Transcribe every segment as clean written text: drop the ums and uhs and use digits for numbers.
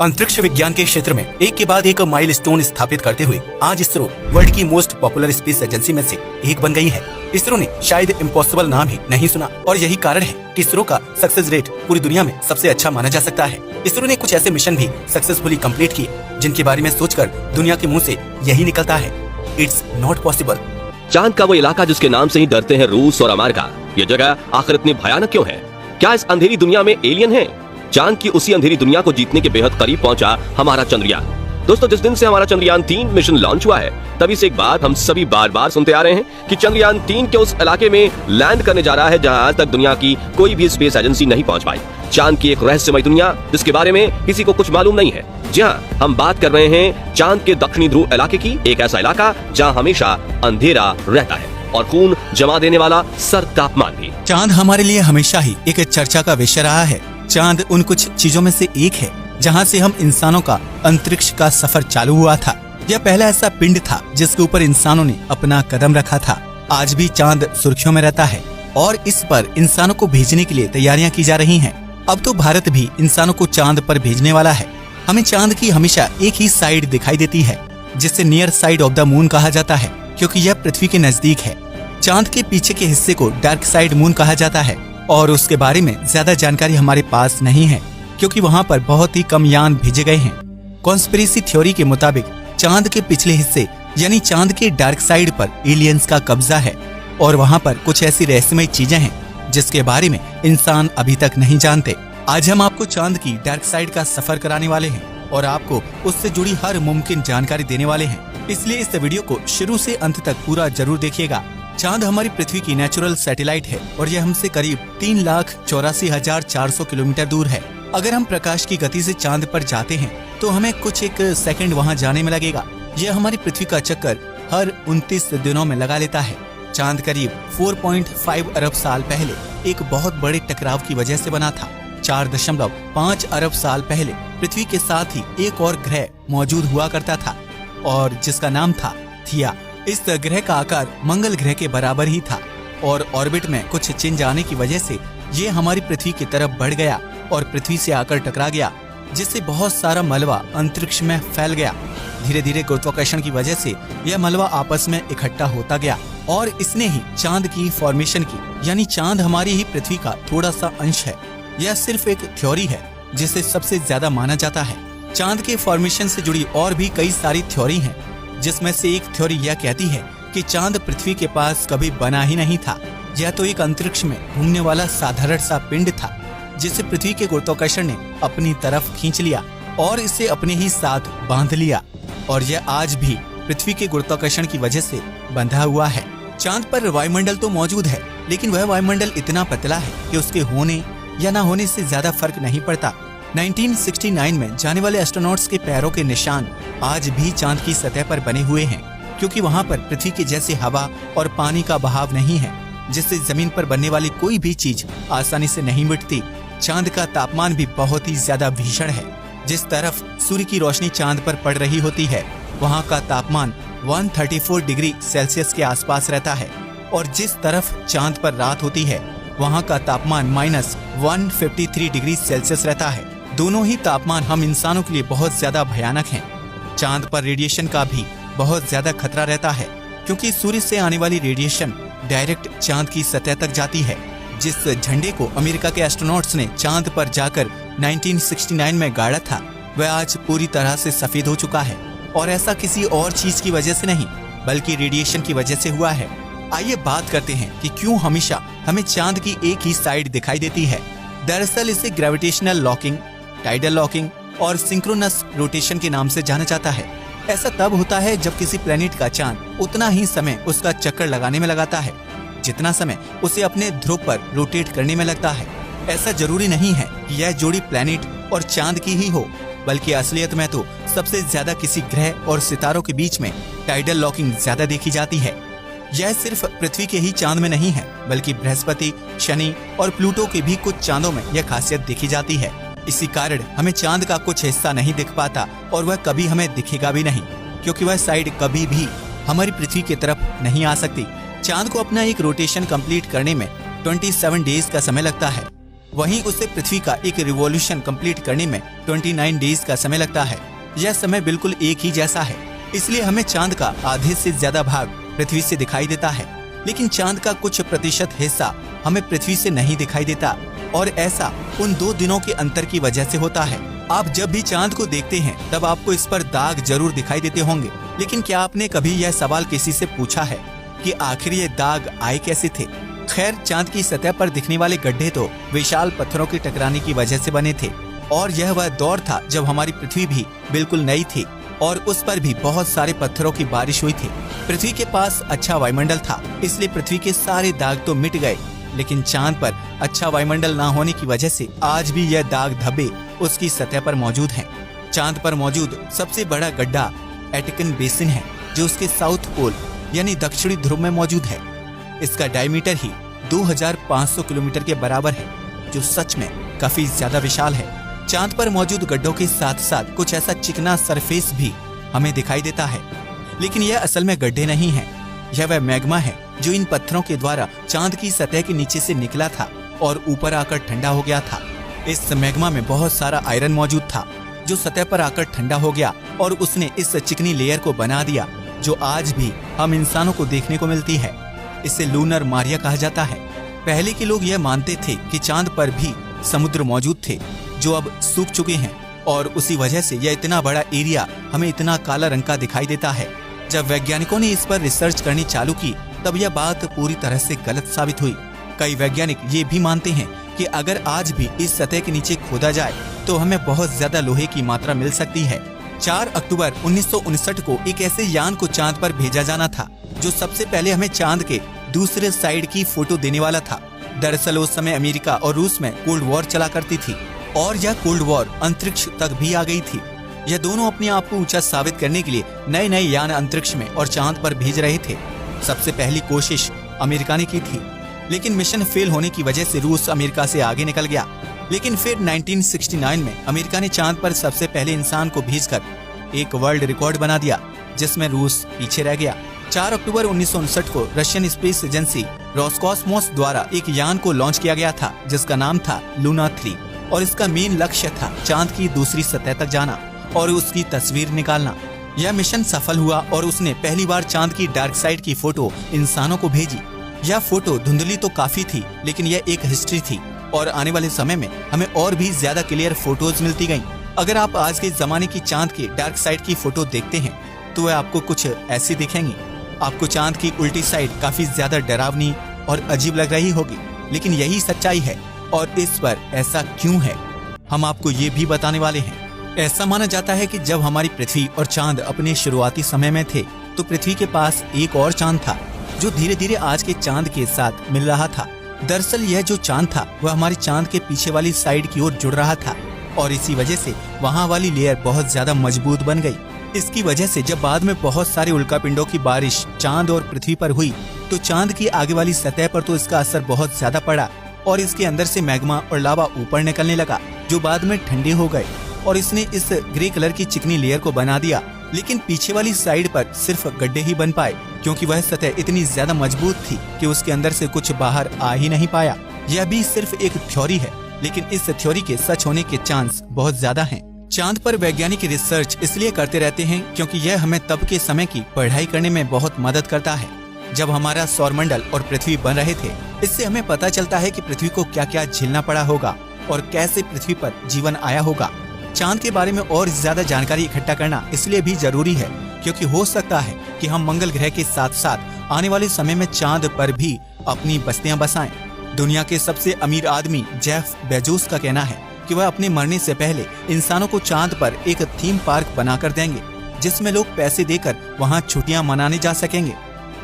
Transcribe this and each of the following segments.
अंतरिक्ष विज्ञान के क्षेत्र में एक के बाद एक माइलस्टोन स्थापित करते हुए आज इसरो वर्ल्ड की मोस्ट पॉपुलर स्पेस एजेंसी में से एक बन गई है। इसरो ने शायद इम्पॉसिबल नाम ही नहीं सुना और यही कारण है कि इसरो का सक्सेस रेट पूरी दुनिया में सबसे अच्छा माना जा सकता है। इसरो ने कुछ ऐसे मिशन भी सक्सेसफुली कंप्लीट किए जिनके बारे में सोचकर दुनिया के मुंह से यही निकलता है, इट्स नॉट पॉसिबल। चांद का वो इलाका जिसके नाम से ही डरते हैं रूस और अमेरिका, ये जगह आखिर इतनी भयानक क्यों है? क्या इस अंधेरी दुनिया में एलियन है? चांद की उसी अंधेरी दुनिया को जीतने के बेहद करीब पहुंचा हमारा चंद्रयान। दोस्तों, जिस दिन से हमारा चंद्रयान 3 मिशन लॉन्च हुआ है, तभी से एक बात हम सभी बार बार सुनते आ रहे हैं कि चंद्रयान 3 के उस इलाके में लैंड करने जा रहा है जहां आज तक दुनिया की कोई भी स्पेस एजेंसी नहीं पहुंच पाई। चांद की एक रहस्यमय दुनिया जिसके बारे में किसी को कुछ मालूम नहीं है। जी हाँ, हम बात कर रहे हैं चांद के दक्षिणी ध्रुव इलाके की, एक ऐसा इलाका जहाँ हमेशा अंधेरा रहता है और खून जमा देने वाला सर्द तापमान भी। चांद हमारे लिए हमेशा ही एक चर्चा का विषय रहा है। चांद उन कुछ चीजों में से एक है जहां से हम इंसानों का अंतरिक्ष का सफर चालू हुआ था। यह पहला ऐसा पिंड था जिसके ऊपर इंसानों ने अपना कदम रखा था। आज भी चांद सुर्खियों में रहता है और इस पर इंसानों को भेजने के लिए तैयारियां की जा रही हैं। अब तो भारत भी इंसानों को चांद पर भेजने वाला है। हमें चांद की हमेशा एक ही साइड दिखाई देती है जिसे near side of the moon कहा जाता है, क्योंकि यह पृथ्वी के नजदीक है। चांद के पीछे के हिस्से को डार्क साइड मून कहा जाता है और उसके बारे में ज्यादा जानकारी हमारे पास नहीं है, क्योंकि वहाँ पर बहुत ही कम यान भेजे गए हैं। कॉन्स्पिरेसी थ्योरी के मुताबिक चांद के पिछले हिस्से यानी चांद के डार्क साइड पर एलियंस का कब्जा है और वहाँ पर कुछ ऐसी रहस्यमय चीजें हैं जिसके बारे में इंसान अभी तक नहीं जानते। आज हम आपको चांद की डार्क साइड का सफर कराने वाले हैं और आपको उससे जुड़ी हर मुमकिन जानकारी देने वाले हैं, इसलिए इस वीडियो को शुरू से अंत तक पूरा जरूर देखिएगा। चांद हमारी पृथ्वी की नेचुरल सैटेलाइट है और यह हमसे करीब 3,84,400 किलोमीटर दूर है। अगर हम प्रकाश की गति से चांद पर जाते हैं तो हमें कुछ एक सेकंड वहां जाने में लगेगा। यह हमारी पृथ्वी का चक्कर हर 29 दिनों में लगा लेता है। चांद करीब 4.5 अरब साल पहले एक बहुत बड़े टकराव की वजह से बना था। 4.5 अरब साल पहले पृथ्वी के साथ ही एक और ग्रह मौजूद हुआ करता था और जिसका नाम था थिया। इस ग्रह का आकार मंगल ग्रह के बराबर ही था और ऑर्बिट में कुछ चेंज आने की वजह से ये हमारी पृथ्वी की तरफ बढ़ गया और पृथ्वी से आकर टकरा गया, जिससे बहुत सारा मलबा अंतरिक्ष में फैल गया। धीरे धीरे गुरुत्वाकर्षण की वजह से यह मलबा आपस में इकट्ठा होता गया और इसने ही चांद की फॉर्मेशन की, यानी चांद हमारी ही पृथ्वी का थोड़ा सा अंश है। यह सिर्फ एक थ्योरी है जिसे सबसे ज्यादा माना जाता है। चांद के फॉर्मेशन से जुड़ी और भी कई सारी थ्योरी हैं, जिसमें से एक थ्योरी यह कहती है कि चांद पृथ्वी के पास कभी बना ही नहीं था। यह तो एक अंतरिक्ष में घूमने वाला साधारण सा पिंड था जिसे पृथ्वी के गुरुत्वाकर्षण ने अपनी तरफ खींच लिया और इसे अपने ही साथ बांध लिया और यह आज भी पृथ्वी के गुरुत्वाकर्षण की वजह से बंधा हुआ है। चांद पर वायुमंडल तो मौजूद है, लेकिन वह वायुमंडल इतना पतला है कि उसके होने या न होने से ज्यादा फर्क नहीं पड़ता। 1969 में जाने वाले एस्ट्रोनॉट्स के पैरों के निशान आज भी चांद की सतह पर बने हुए हैं, क्योंकि वहाँ पर पृथ्वी के जैसे हवा और पानी का बहाव नहीं है, जिससे जमीन पर बनने वाली कोई भी चीज आसानी से नहीं मिटती। चांद का तापमान भी बहुत ही ज्यादा भीषण है। जिस तरफ सूर्य की रोशनी चांद पर पड़ रही होती है, वहाँ का तापमान 134 डिग्री सेल्सियस के आसपास रहता है और जिस तरफ चांद पर रात होती है, वहाँ का तापमान -153 डिग्री सेल्सियस रहता है। दोनों ही तापमान हम इंसानों के लिए बहुत ज्यादा भयानक हैं। चांद पर रेडिएशन का भी बहुत ज्यादा खतरा रहता है, क्योंकि सूर्य से आने वाली रेडिएशन डायरेक्ट चांद की सतह तक जाती है। जिस झंडे को अमेरिका के एस्ट्रोनॉट्स ने चांद पर जाकर 1969 में गाड़ा था, वह आज पूरी तरह से सफेद हो चुका है और ऐसा किसी और चीज की वजह से नहीं, बल्कि रेडिएशन की वजह से हुआ है। आइए बात करते हैं कि क्यों हमेशा हमें चांद की एक ही साइड दिखाई देती है। दरअसल इसे ग्रेविटेशनल लॉकिंग, टाइडल लॉकिंग और सिंक्रोनस रोटेशन के नाम से जाना जाता है। ऐसा तब होता है जब किसी प्लेनेट का चांद उतना ही समय उसका चक्कर लगाने में लगाता है जितना समय उसे अपने ध्रुव पर रोटेट करने में लगता है। ऐसा जरूरी नहीं है कि यह जोड़ी प्लेनेट और चांद की ही हो, बल्कि असलियत में तो सबसे ज्यादा किसी ग्रह और सितारों के बीच में टाइडल लॉकिंग ज्यादा देखी जाती है। यह सिर्फ पृथ्वी के ही चांद में नहीं है, बल्कि बृहस्पति, शनि और प्लूटो के भी कुछ चांदों में यह खासियत देखी जाती है। इसी कारण हमें चांद का कुछ हिस्सा नहीं दिख पाता और वह कभी हमें दिखेगा भी नहीं, क्योंकि वह साइड कभी भी हमारी पृथ्वी की तरफ नहीं आ सकती। चांद को अपना एक रोटेशन कंप्लीट करने में 27 डेज का समय लगता है वहीं उसे पृथ्वी का एक रिवॉल्यूशन कंप्लीट करने में 29 डेज का समय लगता है। यह समय बिल्कुल एक ही जैसा है, इसलिए हमें चांद का आधे से ज्यादा भाग पृथ्वी से दिखाई देता है, लेकिन चांद का कुछ प्रतिशत हिस्सा हमें पृथ्वी से नहीं दिखाई देता, और ऐसा उन 2 दिनों के अंतर की वजह से होता है। आप जब भी चांद को देखते हैं तब आपको इस पर दाग जरूर दिखाई देते होंगे, लेकिन क्या आपने कभी यह सवाल किसी से पूछा है कि आखिर ये दाग आए कैसे थे? खैर, चांद की सतह पर दिखने वाले गड्ढे तो विशाल पत्थरों के टकराने की वजह से बने थे, और यह वह दौर था जब हमारी पृथ्वी भी बिल्कुल नई थी और उस पर भी बहुत सारे पत्थरों की बारिश हुई थी। पृथ्वी के पास अच्छा वायुमंडल था, इसलिए पृथ्वी के सारे दाग तो मिट गए, लेकिन चांद पर अच्छा वायुमंडल ना होने की वजह से आज भी यह दाग धब्बे उसकी सतह पर मौजूद हैं। चांद पर मौजूद सबसे बड़ा गड्ढा एटिकन बेसिन है, जो उसके साउथ पोल यानी दक्षिणी ध्रुव में मौजूद है। इसका डायमीटर ही 2500 किलोमीटर के बराबर है, जो सच में काफी ज्यादा विशाल है। चांद पर मौजूद गड्ढों के साथ साथ कुछ ऐसा चिकना सरफेस भी हमें दिखाई देता है, लेकिन यह असल में गड्ढे नहीं है। यह वह मैग्मा है जो इन पत्थरों के द्वारा चांद की सतह के नीचे से निकला था और ऊपर आकर ठंडा हो गया था। इस मैग्मा में बहुत सारा आयरन मौजूद था, जो सतह पर आकर ठंडा हो गया और उसने इस चिकनी लेयर को बना दिया, जो आज भी हम इंसानों को देखने को मिलती है। इसे लूनर मारिया कहा जाता है। पहले के लोग यह मानते थे कि चांद पर भी समुद्र मौजूद थे, जो अब सूख चुके हैं, और उसी वजह से यह इतना बड़ा एरिया हमें इतना काला रंग का दिखाई देता है। जब वैज्ञानिकों ने इस पर रिसर्च करनी चालू की, तब यह बात पूरी तरह से गलत साबित हुई। कई वैज्ञानिक ये भी मानते हैं कि अगर आज भी इस सतह के नीचे खोदा जाए तो हमें बहुत ज्यादा लोहे की मात्रा मिल सकती है। 4 अक्टूबर 1959 को एक ऐसे यान को चांद पर भेजा जाना था, जो सबसे पहले हमें चांद के दूसरे साइड की फोटो देने वाला था। दरअसल उस समय अमेरिका और रूस में कोल्ड वॉर चला करती थी, और यह कोल्ड वॉर अंतरिक्ष तक भी आ गई थी। यह दोनों अपने आप को ऊंचा साबित करने के लिए नए नए यान अंतरिक्ष में और चांद पर भेज रहे थे। सबसे पहली कोशिश अमेरिका ने की थी, लेकिन मिशन फेल होने की वजह से रूस अमेरिका से आगे निकल गया। लेकिन फिर 1969 में अमेरिका ने चांद पर सबसे पहले इंसान को भेजकर एक वर्ल्ड रिकॉर्ड बना दिया, जिसमें रूस पीछे रह गया। 4 अक्टूबर 1959 को रशियन स्पेस एजेंसी रोसकॉस्मोस द्वारा एक यान को लॉन्च किया गया था, जिसका नाम था लूना 3, और इसका मेन लक्ष्य था चांद की दूसरी सतह तक जाना और उसकी तस्वीर निकालना। यह मिशन सफल हुआ और उसने पहली बार चांद की डार्क साइड की फोटो इंसानों को भेजी। यह फोटो धुंधली तो काफी थी, लेकिन यह एक हिस्ट्री थी, और आने वाले समय में हमें और भी ज्यादा क्लियर फोटोज मिलती गईं। अगर आप आज के जमाने की चांद की डार्क साइड की फोटो देखते हैं तो वह आपको कुछ ऐसी दिखेंगी। आपको चांद की उल्टी साइड काफी ज्यादा डरावनी और अजीब लग रही होगी, लेकिन यही सच्चाई है। और इस पर ऐसा क्यों है, हम आपको ये भी बताने वाले हैं। ऐसा माना जाता है कि जब हमारी पृथ्वी और चांद अपने शुरुआती समय में थे, तो पृथ्वी के पास एक और चांद था, जो धीरे धीरे आज के चांद के साथ मिल रहा था। दरअसल यह जो चांद था वह हमारी चांद के पीछे वाली साइड की ओर जुड़ रहा था, और इसी वजह से वहाँ वाली लेयर बहुत ज्यादा मजबूत बन गई। इसकी वजह से जब बाद में बहुत सारे उल्कापिंडों की बारिश चांद और पृथ्वी पर हुई, तो चांद की आगे वाली सतह पर तो इसका असर बहुत ज्यादा पड़ा, और इसके अंदर से मैग्मा और लावा ऊपर निकलने लगा, जो बाद में ठंडे हो गए, और इसने इस ग्रे कलर की चिकनी लेयर को बना दिया। लेकिन पीछे वाली साइड पर सिर्फ गड्ढे ही बन पाए, क्योंकि वह सतह इतनी ज्यादा मजबूत थी कि उसके अंदर से कुछ बाहर आ ही नहीं पाया। यह भी सिर्फ एक थ्योरी है, लेकिन इस थ्योरी के सच होने के चांस बहुत ज्यादा हैं। चांद पर वैज्ञानिक रिसर्च इसलिए करते रहते हैं क्योंकि यह हमें तब के समय की पढ़ाई करने में बहुत मदद करता है, जब हमारा सौरमंडल और पृथ्वी बन रहे थे। इससे हमें पता चलता है कि पृथ्वी को क्या क्या झेलना पड़ा होगा और कैसे पृथ्वी पर जीवन आया होगा। चांद के बारे में और ज्यादा जानकारी इकट्ठा करना इसलिए भी जरूरी है क्योंकि हो सकता है कि हम मंगल ग्रह के साथ साथ आने वाले समय में चांद पर भी अपनी बस्तियां बसाएं। दुनिया के सबसे अमीर आदमी जेफ बेजोस का कहना है कि वह अपने मरने से पहले इंसानों को चांद पर एक थीम पार्क बनाकर देंगे, जिसमें लोग पैसे देकर वहां छुट्टियां मनाने जा सकेंगे।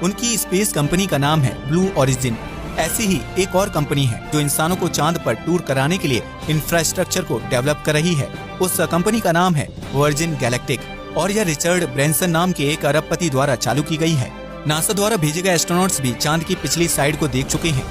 उनकी स्पेस कंपनी का नाम है ब्लू ओरिजिन। ऐसी ही एक और कंपनी है जो इंसानों को चांद पर टूर कराने के लिए इंफ्रास्ट्रक्चर को डेवलप कर रही है। उस कंपनी का नाम है वर्जिन गैलेक्टिक, और यह रिचर्ड ब्रैंसन नाम के एक अरबपति द्वारा चालू की गई है। नासा द्वारा भेजे गए एस्ट्रोनॉट्स भी चांद की पिछली साइड को देख चुके हैं।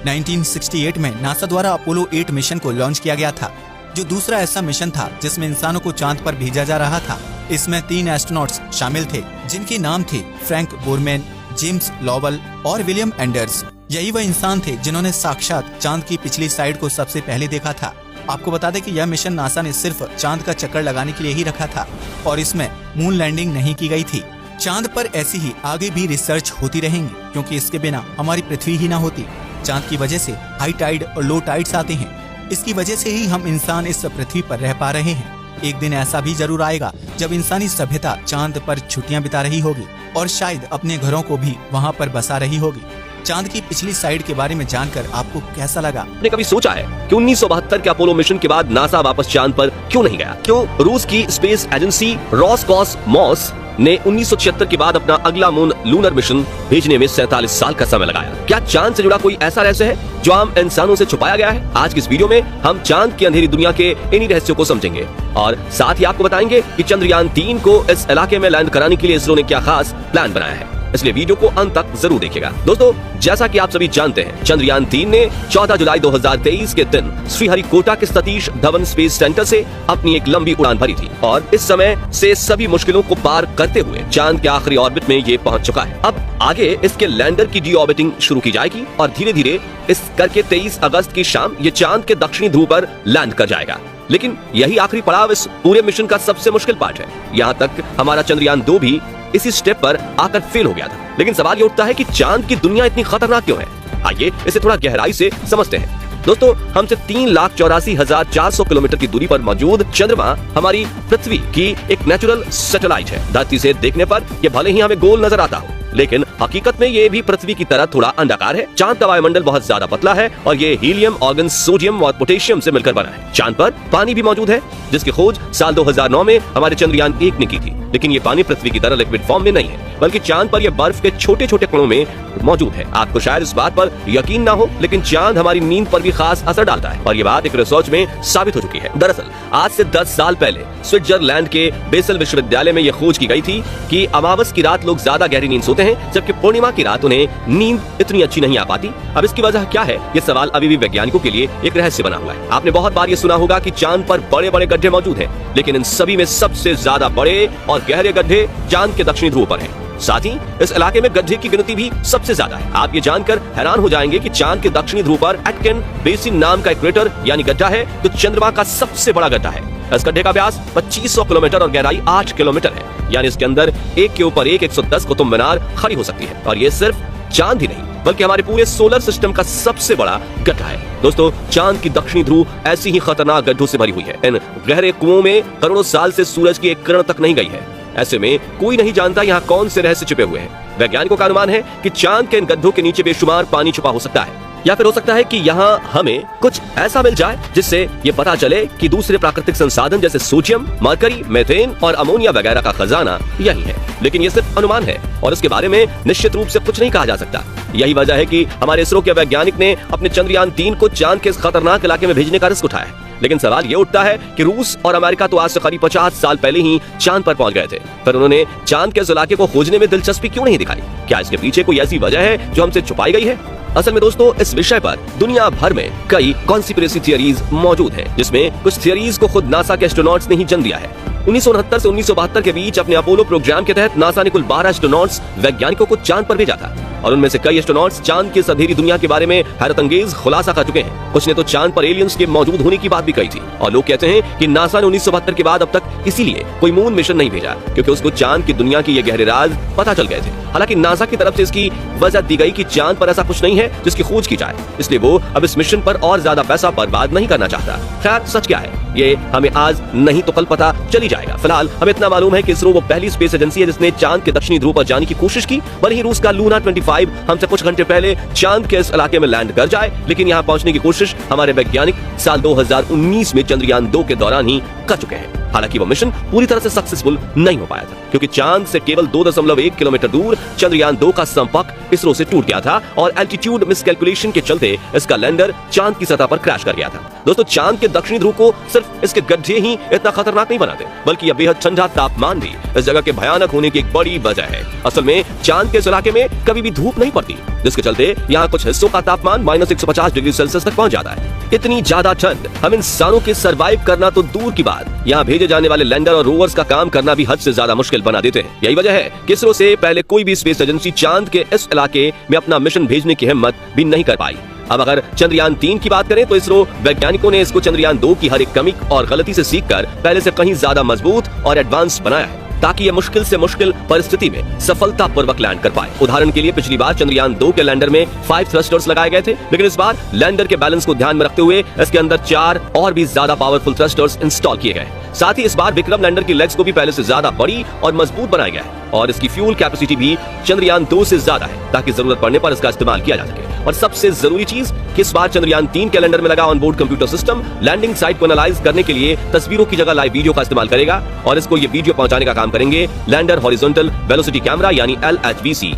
1968 में नासा द्वारा अपोलो 8 मिशन को लॉन्च किया गया था, जो दूसरा ऐसा मिशन था जिसमें इंसानों को चांद पर भेजा जा रहा था। इसमें 3 एस्ट्रोनॉट्स शामिल थे, जिनके नाम थे फ्रैंक बोरमैन, जेम्स लॉवल और विलियम एंडर्स। यही वह इंसान थे जिन्होंने साक्षात चांद की पिछली साइड को सबसे पहले देखा था। आपको बता दें कि यह मिशन नासा ने सिर्फ चांद का चक्कर लगाने के लिए ही रखा था और इसमें मून लैंडिंग नहीं की गई थी। चांद पर ऐसी ही आगे भी रिसर्च होती रहेंगी, क्योंकि इसके बिना हमारी पृथ्वी ही ना होती। चांद की वजह से हाई टाइड और लो टाइड्स आते हैं। इसकी वजह से ही हम इंसान इस पृथ्वी पर रह पा रहे हैं। एक दिन ऐसा भी जरूर आएगा जब इंसानी सभ्यता चांद पर छुट्टियां बिता रही होगी और शायद अपने घरों को भी वहां पर बसा रही होगी। चांद की पिछली साइड के बारे में जानकर आपको कैसा लगा? आपने कभी सोचा है कि 1972 के अपोलो मिशन के बाद नासा वापस चांद पर क्यों नहीं गया? क्यों रूस की स्पेस एजेंसी रोसकॉसमोस ने 1976 के बाद अपना अगला मून लूनर मिशन भेजने में 47 साल का समय लगाया? क्या चांद से जुड़ा कोई ऐसा रहस्य है जो आम इंसानों से छुपाया गया है? आज की इस वीडियो में हम चांद की अंधेरी दुनिया के इन्हीं रहस्यों को समझेंगे और साथ ही आपको बताएंगे कि चंद्रयान 3 को इस इलाके में लैंड कराने के लिए इसरो ने क्या खास प्लान बनाया है। इसलिए वीडियो को अंत तक जरूर देखिएगा। दोस्तों, जैसा कि आप सभी जानते हैं, चंद्रयान 3 ने 14 जुलाई 2023 के दिन श्रीहरिकोटा के सतीश धवन स्पेस सेंटर से अपनी एक लंबी उड़ान भरी थी और इस समय से सभी मुश्किलों को पार करते हुए चांद के आखिरी ऑर्बिट में ये पहुंच चुका है। अब आगे इसके लैंडर की डी ऑर्बिटिंग शुरू की जाएगी और धीरे धीरे इस करके 23 अगस्त की शाम ये चांद के दक्षिणी ध्रुव पर लैंड कर जाएगा। लेकिन यही आखिरी पड़ाव इस पूरे मिशन का सबसे मुश्किल पार्ट है। यहाँ तक हमारा चंद्रयान 2 भी इसी स्टेप पर आकर फेल हो गया था। लेकिन सवाल ये उठता है कि चांद की दुनिया इतनी खतरनाक क्यों है? आइए इसे थोड़ा गहराई से समझते हैं। दोस्तों, हमसे 3,84,400 किलोमीटर की दूरी पर मौजूद चंद्रमा हमारी पृथ्वी की एक नेचुरल सैटेलाइट है। धरती से देखने पर यह भले ही हमें गोल नजर आता हो, लेकिन हकीकत में ये भी पृथ्वी की तरह थोड़ा अंडाकार है। चांद का वायुमंडल बहुत ज्यादा पतला है और ये हीलियम, ऑर्गन, सोडियम और पोटेशियम से मिलकर बना है। चांद पर पानी भी मौजूद है, जिसकी खोज साल 2009 में हमारे चंद्रयान 1 ने की थी। लेकिन ये पानी पृथ्वी की तरह लिक्विड फॉर्म में नहीं है, बल्कि चांद पर यह बर्फ के छोटे छोटे कणों में मौजूद है। आपको शायद इस बात पर यकीन ना हो, लेकिन चांद हमारी नींद पर भी खास असर डालता है और ये बात एक रिसर्च में साबित हो चुकी है। दरअसल आज से 10 साल पहले स्विट्जरलैंड के बेसल विश्वविद्यालय में यह खोज की गई थी कि अमावस की रात लोग ज्यादा गहरी नींद सोते हैं, जबकि पूर्णिमा की रात उन्हें नींद इतनी अच्छी नहीं आ पाती। अब इसकी वजह क्या है, ये सवाल अभी भी वैज्ञानिकों के लिए एक रहस्य बना हुआ है। आपने बहुत बार ये सुना होगा कि चांद पर बड़े बड़े गड्ढे मौजूद हैं, लेकिन इन सभी में सबसे ज्यादा बड़े और गहरे गड्ढे चांद के दक्षिणी ध्रुव पर हैं। साथ ही इस इलाके में गड्ढे की गिनती भी सबसे ज्यादा है। आप ये जानकर हैरान हो जाएंगे कि चांद के दक्षिणी ध्रुव पर एटकिन बेसिन नाम का एक क्रेटर यानी गड्ढा है, जो चंद्रमा का सबसे बड़ा गड्ढा है। इस गड्ढे का व्यास 2500 किलोमीटर और गहराई 8 किलोमीटर है। यानी इसके अंदर एक के ऊपर एक 110 कुतुब मीनार खड़ी हो सकती है। और ये सिर्फ चांद ही नहीं, बल्कि हमारे पूरे सोलर सिस्टम का सबसे बड़ा गड्ढा है। दोस्तों, चांद की दक्षिणी ध्रुव ऐसी ही खतरनाक गड्ढों से भरी हुई है। इन गहरे कुओं में करोड़ों साल से सूरज की एक किरण तक नहीं गई है। ऐसे में कोई नहीं जानता यहाँ कौन से रहस्य छिपे हुए हैं। वैज्ञानिकों का अनुमान है कि चांद के इन गड्ढों के नीचे बेशुमार पानी छुपा हो सकता है, या फिर हो सकता है कि यहाँ हमें कुछ ऐसा मिल जाए जिससे ये पता चले कि दूसरे प्राकृतिक संसाधन जैसे सोडियम, मरकरी, मीथेन और अमोनिया वगैरह का खजाना यही है। लेकिन ये सिर्फ अनुमान है और इसके बारे में निश्चित रूप से कुछ नहीं कहा जा सकता। यही वजह है कि हमारे इसरो के वैज्ञानिक ने अपने चंद्रयान 3 को चांद के इस खतरनाक इलाके में भेजने का रिस्क उठाया है। लेकिन सवाल ये उठता है कि रूस और अमेरिका तो आज से करीब 50 साल पहले ही चांद पर पहुंच गए थे, पर उन्होंने चांद के इस इलाके को खोजने में दिलचस्पी क्यों नहीं दिखाई? क्या इसके पीछे कोई ऐसी वजह है जो हमसे छुपाई गई है? असल में दोस्तों, इस विषय पर दुनिया भर में कई कॉन्स्पिरेसी थियरीज मौजूद हैं, जिसमें कुछ थियरीज को खुद नासा के एस्ट्रोनॉट्स ने ही जन्म दिया है। 1969 से 1972 के बीच अपने अपोलो प्रोग्राम के तहत नासा ने कुल 12 एस्ट्रोनॉट्स वैज्ञानिकों को चांद पर भेजा था और उनमें से कई एस्ट्रोनॉट्स चांद की इस अंधेरी दुनिया के बारे में हैरतअंगेज खुलासा कर चुके हैं। कुछ ने तो चांद पर एलियंस के मौजूद होने की बात भी कही थी और लोग कहते हैं कि नासा ने 1972 के बाद अब तक इसीलिए कोई मून मिशन नहीं भेजा, क्योंकि उसको चांद की दुनिया के ये गहरे राज पता चल गए थे। हालांकि नासा की तरफ से इसकी वजह दी गई कि चांद पर ऐसा कुछ नहीं है जिसकी खोज की जाए, इसलिए वो अब इस मिशन पर और ज्यादा पैसा बर्बाद नहीं करना चाहता। खैर, सच क्या है ये हमें आज नहीं तो कल पता चली जाएगा। फिलहाल हमें इतना मालूम है कि इसरो वो पहली स्पेस एजेंसी है जिसने चांद के दक्षिणी ध्रुव पर जाने की कोशिश की। भले ही रूस का लूना 25 हमसे कुछ घंटे पहले चांद के इस इलाके में लैंड कर जाए, लेकिन यहाँ पहुंचने की कोशिश हमारे वैज्ञानिक साल 2019 में चंद्रयान 2 के दौरान ही कर चुके हैं। हालांकि वो मिशन पूरी तरह से सक्सेसफुल नहीं हो पाया था, क्योंकि चांद से केवल 2.1 किलोमीटर दूर चंद्रयान 2 का संपर्क इसरो से टूट गया था और एल्टीट्यूड मिसकैलकुलेशन के चलते इसका लैंडर चांद की सतह पर क्रैश कर गया था। दोस्तों, चांद के दक्षिणी ध्रुव को सिर्फ इसके गड्ढे ही इतना खतरनाक नहीं बनाते, बल्कि यह बेहद ठंडा तापमान भी इस जगह के भयानक होने की एक बड़ी वजह है। असल में चांद के इस इलाके में कभी भी धूप नहीं पड़ती, जिसके चलते यहाँ कुछ हिस्सों का तापमान -150 डिग्री सेल्सियस तक पहुंच जाता है। इतनी ज्यादा ठंड, हम इंसानों के सरवाइव करना तो दूर की बात, यहाँ भेजे जाने वाले लैंडर और रोवर्स का काम करना भी हद से ज्यादा मुश्किल बना देते हैं। यही वजह है कि इसरो से पहले कोई भी स्पेस एजेंसी चांद के इस इलाके में अपना मिशन भेजने की हिम्मत भी नहीं कर पाई। अब अगर चंद्रयान 3 की बात करें तो इसरो वैज्ञानिकों ने इसको चंद्रयान 2 की हर एक कमी और गलती से सीखकर पहले से कहीं ज्यादा मजबूत और एडवांस बनाया है, ताकि ये मुश्किल से मुश्किल परिस्थिति में सफलतापूर्वक लैंड कर पाए। उदाहरण के लिए पिछली बार चंद्रयान 2 के लैंडर में 5 थ्रस्टर्स लगाए गए थे, लेकिन इस बार लैंडर के बैलेंस को ध्यान में रखते हुए इसके अंदर 4 और भी ज्यादा पावरफुल थ्रस्टर्स इंस्टॉल किए गए। साथ ही इस बार विक्रम लैंडर की लेग्स को भी पहले से ज्यादा बड़ी और मजबूत बनाया गया है और इसकी फ्यूल कैपेसिटी भी चंद्रयान 2 से ज्यादा है, ताकि जरूरत पड़ने पर इसका इस्तेमाल किया जा सके। और सबसे जरूरी चीज कि इस बार चंद्रयान 3 कैलेंडर में लगा onboard computer system landing site को एनालाइज करने के लिए तस्वीरों की जगह लाइव वीडियो का इस्तेमाल करेगा और इसको ये वीडियो पहुंचाने का काम करेंगे लैंडर हॉरिजॉन्टल वेलोसिटी कैमरा यानी LHVC।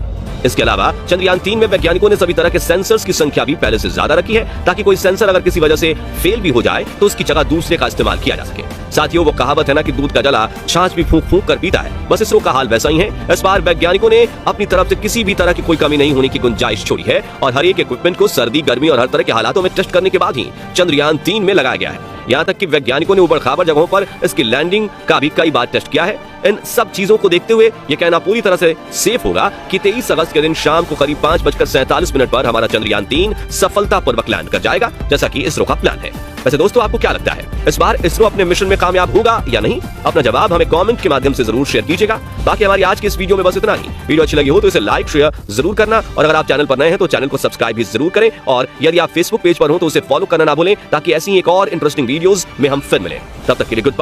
इसके अलावा चंद्रयान 3 में वैज्ञानिकों ने सभी तरह के सेंसर्स की संख्या भी पहले से ज्यादा रखी है, ताकि कोई सेंसर अगर किसी वजह से फेल भी हो जाए तो उसकी जगह दूसरे का इस्तेमाल किया जा सके। साथियों, वो कहावत है ना कि दूध का जला छाछ भी फूंक फूंक कर पीता है, बस इसरो का हाल वैसा ही है। इस बार वैज्ञानिकों ने अपनी तरफ से किसी भी तरह की कोई कमी नहीं होने की गुंजाइश छोड़ी है और हर एक इक्विपमेंट को सर्दी, गर्मी और हर तरह के हालातों में टेस्ट करने के बाद ही चंद्रयान 3 में लगाया गया है। यहाँ तक कि वैज्ञानिकों ने ऊबड़-खाबड़ जगहों पर इसकी लैंडिंग का भी कई बार टेस्ट किया है। इन सब चीजों को देखते हुए ये कहना पूरी तरह से सेफ होगा कि 23 अगस्त के दिन शाम को करीब 5:47 पर हमारा चंद्रयान 3 सफलतापूर्वक लैंड कर जाएगा, जैसा कि इसरो का प्लान है। वैसे दोस्तों, आपको क्या लगता है, इस बार इसरो अपने मिशन में कामयाब होगा या नहीं? अपना जवाब हमें कमेंट के माध्यम से जरूर शेयर कीजिएगा। बाकी हमारी आज की इस वीडियो में बस इतना ही। वीडियो अच्छी लगी हो तो इसे लाइक शेयर जरूर करना और अगर आप चैनल पर नए हैं तो चैनल को सब्सक्राइब भी जरूर करें और यदि आप फेसबुक पेज पर हो तो उसे फॉलो करना ना भूलें, ताकि ऐसी एक और इंटरेस्टिंग वीडियोस में हम फिर मिलें। तब तक के लिए गुड बाय।